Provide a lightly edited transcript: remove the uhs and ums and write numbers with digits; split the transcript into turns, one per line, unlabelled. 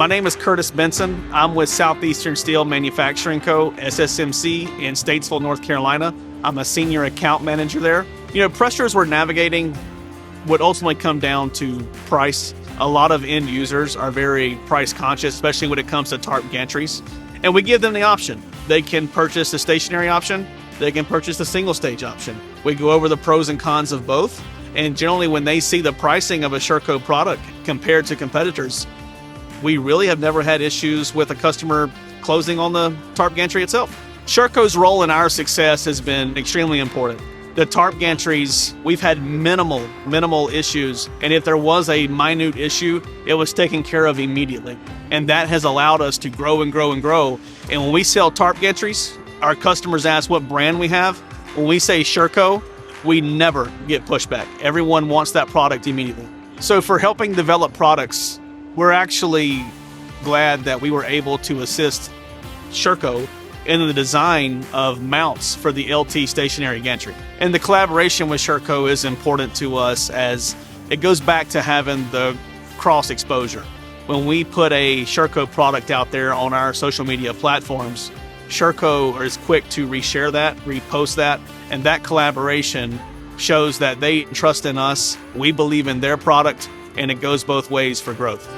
My name is Curtis Benson. I'm with Southeastern Steel Manufacturing Co., SSMC, in Statesville, North Carolina. I'm a senior account manager there. Pressures we're navigating would ultimately come down to price. A lot of end users are very price conscious, especially when it comes to tarp gantries. And we give them the option. They can purchase the stationary option. They can purchase the single stage option. We go over the pros and cons of both. And generally when they see the pricing of a Shurco product compared to competitors, we really have never had issues with a customer closing on the tarp gantry itself. Shurco's role in our success has been extremely important. The tarp gantries, we've had minimal issues. And if there was a minute issue, it was taken care of immediately. And that has allowed us to grow and grow and grow. And when we sell tarp gantries, our customers ask what brand we have. When we say Shurco, we never get pushback. Everyone wants that product immediately. So for helping develop products, we're actually glad that we were able to assist Shurco in the design of mounts for the LT stationary gantry. And the collaboration with Shurco is important to us as it goes back to having the cross exposure. When we put a Shurco product out there on our social media platforms, Shurco is quick to reshare that, repost that, and that collaboration shows that they trust in us, we believe in their product, and it goes both ways for growth.